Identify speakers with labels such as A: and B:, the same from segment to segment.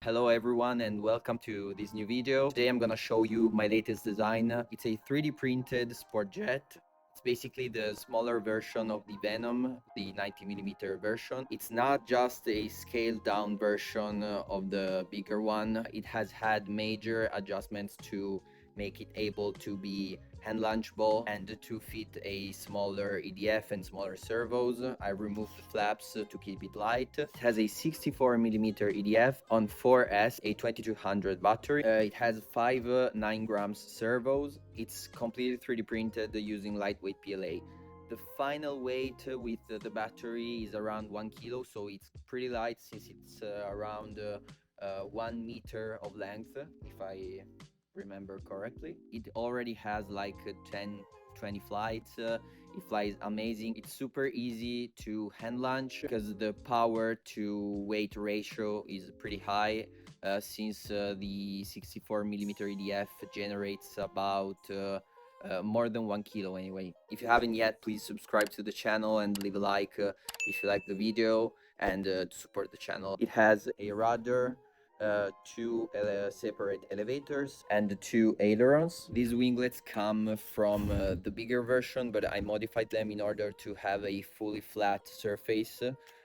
A: Hello everyone and welcome to this new video. Today I'm gonna show you my latest design. It's a 3D printed sport jet. It's basically the smaller version of the Venom, the 90mm version. It's not just a scaled down version of the bigger one. It has had major adjustments to make it able to be hand launchable and to fit a smaller EDF and smaller servos. I removed the flaps to keep it light. It has a 64mm EDF on 4S, a 2200 battery. It has 9 grams servos. It's completely 3D printed using lightweight PLA. The final weight with the battery is around 1 kilo, so it's pretty light since it's around 1 meter of length, if I remember correctly. It already has like 10-20 flights. It flies amazing. It's super easy to hand launch because the power to weight ratio is pretty high, since the 64mm EDF generates about more than 1 kilo anyway. If you haven't yet, please subscribe to the channel and leave a like if you like the video, and to support the channel. It has a rudder, two separate elevators and two ailerons. These winglets come from the bigger version, but I modified them in order to have a fully flat surface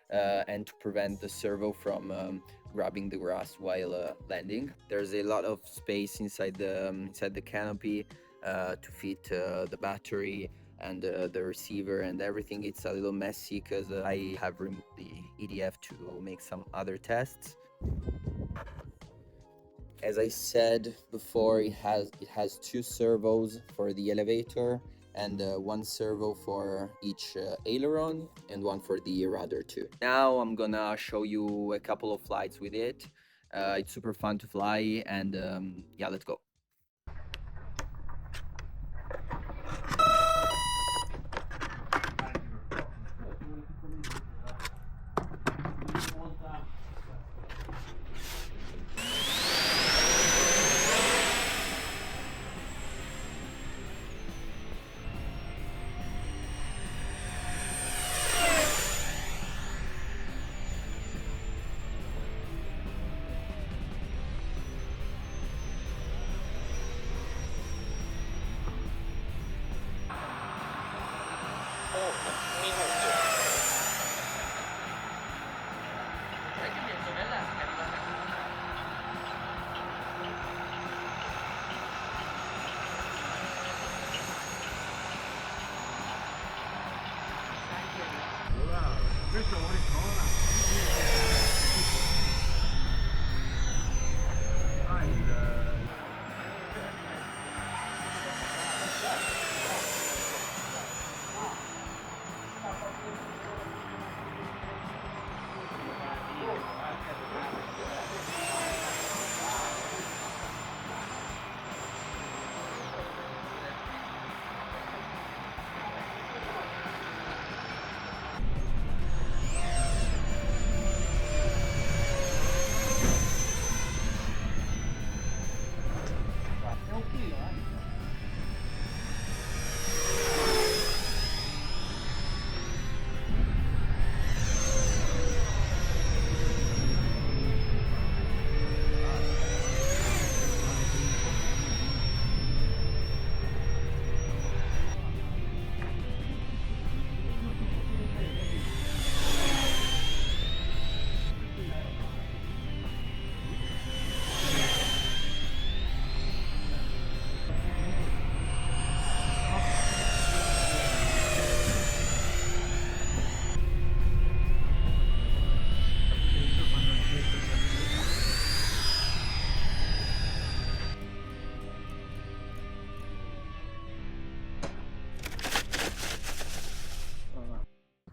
A: and to prevent the servo from grabbing the grass while landing. There's a lot of space inside the canopy to fit the battery and the receiver and everything. It's a little messy because I have removed the EDF to make some other tests. As I said before, it has two servos for the elevator and one servo for each aileron and one for the rudder too. Now I'm gonna show you a couple of flights with it. It's super fun to fly, and yeah, let's go.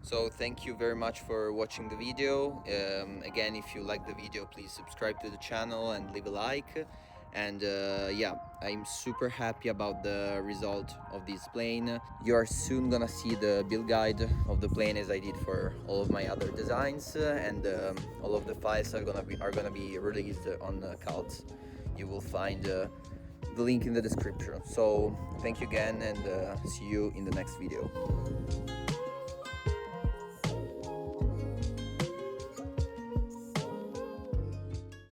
A: So thank you very much for watching the video. Again, if you like the video, please subscribe to the channel and leave a like. And yeah, I'm super happy about the result of this plane. You are soon gonna see the build guide of the plane, as I did for all of my other designs, and all of the files are gonna be released on Cult. You will find the link in the description. So thank you again, and see you in the next video.